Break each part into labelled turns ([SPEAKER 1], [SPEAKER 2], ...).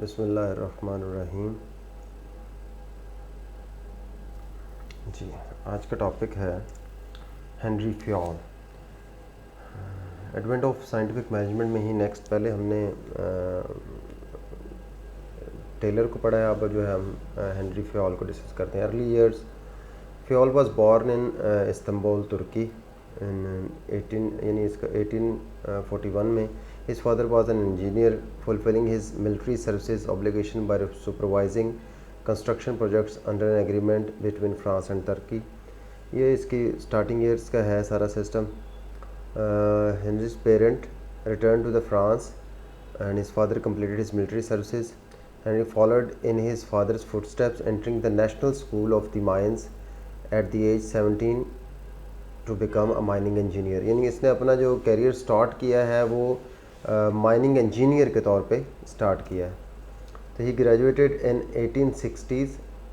[SPEAKER 1] बिस्मिल्लाहिर्रहमानिर्रहीम। जी, आज का टॉपिक है Henry Fayol. Advent of scientific management में ही नेक्स्ट पहले हमने टेलर को पढ़ा है, अब जो है हम हेनरी फ्योल को डिस्कस करते हैं। Early years Fayol was born in Istanbul, Turkey in 1841 में। His father was an engineer fulfilling his military services obligation by supervising construction projects under an agreement between France and Turkey। ये इसकी starting years का है सारा system. Henry's parent returned to the France and his father completed his military services। Henry followed in his father's footsteps, entering the National School of the Mines at the age 17 to become a mining engineer। यानी इसने अपना जो career start किया है वो mining engineer के तौर पे स्टार्ट किया है। तो he graduated in 1860s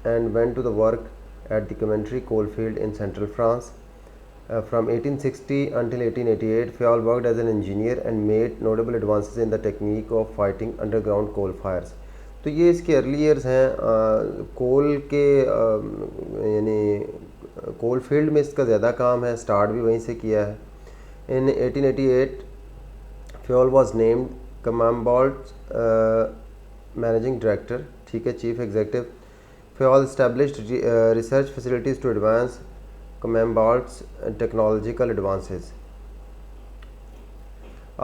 [SPEAKER 1] and went to the work at the Commentry coal field in central France. From 1860 until 1888 Fayol worked as an engineer and made notable advances in the technique of fighting underground coal fires। तो ये इसके early years हैं। कोल के यानी coal field में इसका ज़्यादा काम है, स्टार्ट भी वहीं से किया है। इन 1888 Fayol was named Commandant's managing director, ठीक है, chief executive. Fayol established research facilities to advance Commandant's technological advances।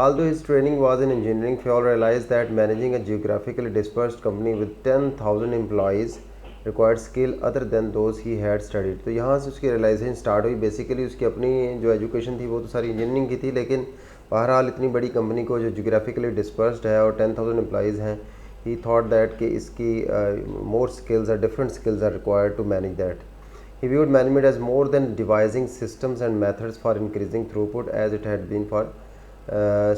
[SPEAKER 1] Although his training was in engineering, Fayol realized that managing a geographically dispersed company with 10,000 employees required skill other than those he had studied। तो यहाँ से उसकी realisation start हुई। Basically उसकी अपनी जो education थी वो तो सारी इंजीनियरिंग की थी, लेकिन बहरहाल इतनी बड़ी कंपनी को जो जियोग्राफिकली डिस्पर्स्ड है और 10,000 एम्प्लॉइज़ हैं, ही थॉट दैट कि इसकी मोर स्किल्स और different skills are required to manage that. He viewed management as more than devising systems and methods for increasing throughput as it had been for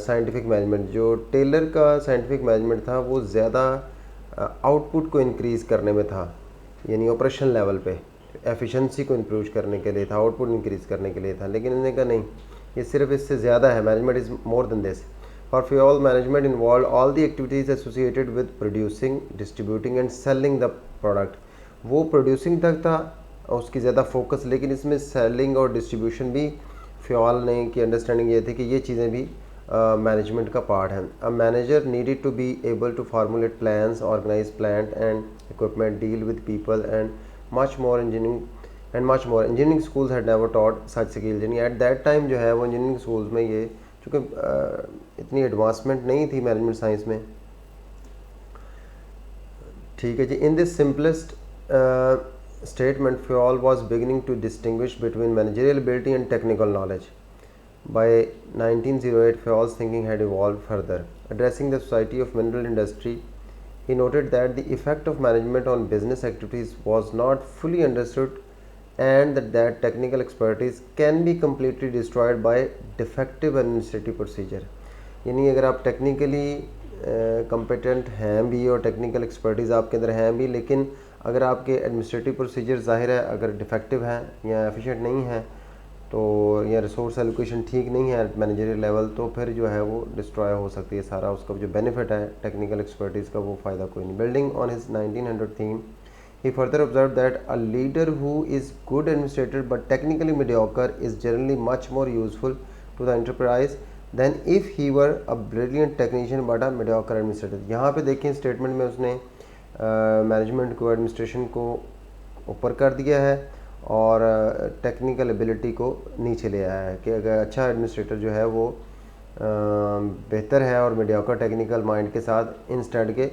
[SPEAKER 1] scientific management. जो Taylor का scientific management था वो ज़्यादा output को increase करने में था, यानी ऑपरेशन लेवल पे एफिशिएंसी को इम्प्रूव करने के लिए था, आउटपुट इंक्रीज़ करने के लिए था। लेकिन इन्होंने कहा नहीं, ये सिर्फ इससे ज़्यादा है, management is more than this. For Fayol management involve all the activities associated with producing, distributing and selling the product. वो प्रोड्यूसिंग तक था उसकी ज़्यादा फोकस, लेकिन इसमें सेलिंग और डिस्ट्रीब्यूशन भी Fayol ने की अंडरस्टैंडिंग ये थी कि ये चीज़ें भी मैनेजमेंट का पार्ट हैं। A manager needed to be able to formulate plans, organise plant and equipment, deal with people and much more engineering schools had never taught such skills. यानी एट दैट टाइम जो है वो engineering schools में ये चूँकि इतनी advancement नहीं थी मैनेजमेंट साइंस में, ठीक है जी। In this simplest statement Fayol was beginning to distinguish between managerial ability and technical knowledge। By 1908 Fayol's thinking had evolved further। Addressing the society of mineral industry, he noted that the effect of management on business activities was not fully understood and that technical expertise can be completely destroyed by defective administrative procedure। यानी अगर आप technically competent हैं भी और technical expertise आपके अंदर हैं भी, लेकिन अगर आपके एडमिनिस्ट्रेटिव प्रोसीजर ज़ाहिर है अगर डिफेक्टिव हैं या एफिशिएंट नहीं है तो, या रिसोर्स एलोकेशन ठीक नहीं है एट मैनेजरियल लेवल, तो फिर जो है वो डिस्ट्रॉय हो सकती है सारा उसका जो बेनिफिट है टेक्निकल एक्सपर्टीज़ का, वो फ़ायदा कोई नहीं। Building on his 1900 theme, he further observed that a leader who is good administrator but technically mediocre is generally much more useful to the enterprise than if he were a brilliant technician but a mediocre administrator। यहाँ पे देखें statement में उसने management को, administration को ऊपर कर दिया है और टेक्निकल एबिलिटी को नीचे ले आया है कि अगर अच्छा एडमिनिस्ट्रेटर जो है वो बेहतर है और मीडियोकर टेक्निकल माइंड के साथ इंस्टेड के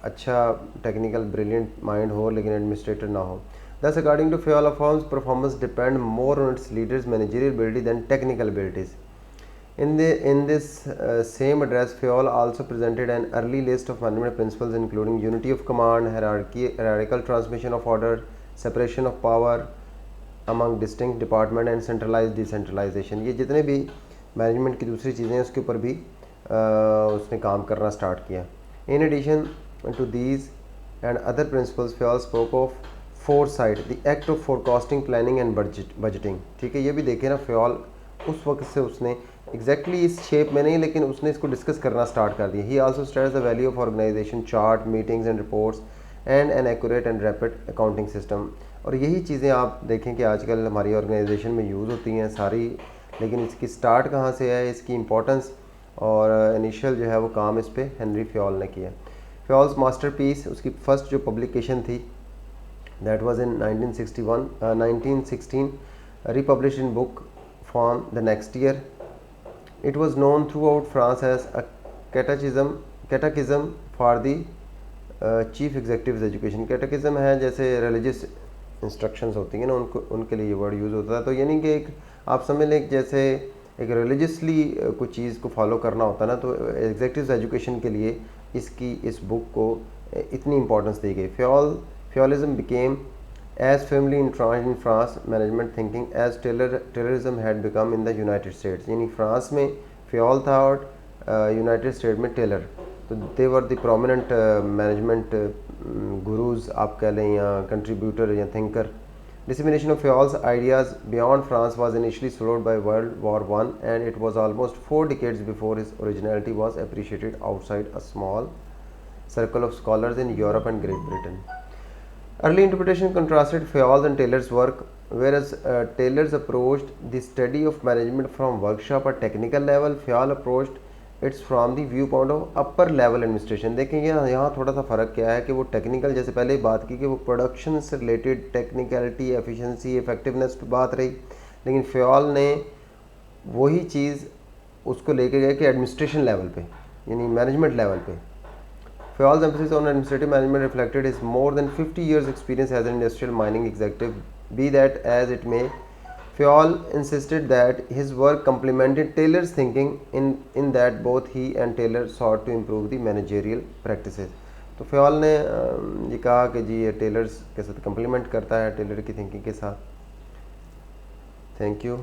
[SPEAKER 1] अच्छा टेक्निकल ब्रिलियंट माइंड हो लेकिन एडमिनिस्ट्रेटर ना हो। Thus according to Fayol, a firm's performance depend more on its leaders' managerial ability than technical abilities। In this same address, Fayol also presented an early list of management principles including unity of command, hierarchical transmission of order, separation of power among distinct department and centralized decentralization। ये जितने भी management की दूसरी चीज़ें हैं उसके ऊपर भी उसने काम करना स्टार्ट किया। In addition to these and other principles, Fayol spoke of foresight, the act of forecasting, planning and budgeting। ठीक है, ये भी देखें ना, Fayol उस वक्त से उसने एग्जैक्टली इस शेप में नहीं, लेकिन उसने इसको डिस्कस करना स्टार्ट कर दिया। He also stress the value of organisation chart, meetings and reports and an accurate and rapid accounting system. और यही चीज़ें आप देखें कि आजकल हमारी ऑर्गेनाइजेशन में यूज़ होती हैं सारी, लेकिन इसकी स्टार्ट कहाँ से है, इसकी इंपॉर्टेंस और इनिशियल जो है वो काम इस पर हेनरी फ्योल ने किया। फ्योल्स मास्टरपीस, उसकी फर्स्ट जो पब्लिकेशन थी that was in 1916, republished in book form the next year. It was known throughout France as a catechism for the chief executive's education. Catechism है जैसे religious instructions होती हैं ना, उनके लिए ये वर्ड यूज़ होता है। तो यानी कि एक आप समझ लें जैसे एक रिलीजियसली कुछ चीज़ को फॉलो करना होता है ना, तो एग्जेक्टिव एजुकेशन के लिए इस बुक को इतनी इंपॉर्टेंस दी गई। Fiolism became as firmly entrenched in France management thinking as Taylorism had become in the United States. यानी फ्रांस में फ्योल था और यूनाइटेड स्टेट में टेलर, तो दे were the prominent management gurus आप कह लें, या कंट्रीब्यूटर या thinker. Dissemination of Fayol's ideas beyond France was initially slowed by World War I, and it was almost 4 decades before his originality was appreciated outside a small circle of scholars in Europe and Great Britain. Early interpretation contrasted Fayol's and Taylor's work, whereas Taylor's approached the study of management from workshop or technical level, Fayol approached it from the viewpoint of upper level administration. देखेंगे यहाँ थोड़ा सा फ़र्क क्या है कि वो technical, जैसे पहले ही बात की कि वो प्रोडक्शन से रिलेटेड टेक्निकलिटी, एफिशिएंसी, इफेक्टिवनेस पे बात रही, लेकिन फ़योल ने वही चीज़ उसको लेके गए कि एडमिनिस्ट्रेशन लेवल पे, यानी मैनेजमेंट लेवल पे। Fayol's emphasis on administrative management reflected his more than 50 years experience as an industrial mining executive. Be that as it may, Fayol insisted that his work complemented Taylor's thinking in that both he and Taylor sought to improve the managerial practices. तो फ़योल ने ये कहा कि जी ये tailors के साथ complement करता है, टेलर की थिंकिंग के साथ। Thank you.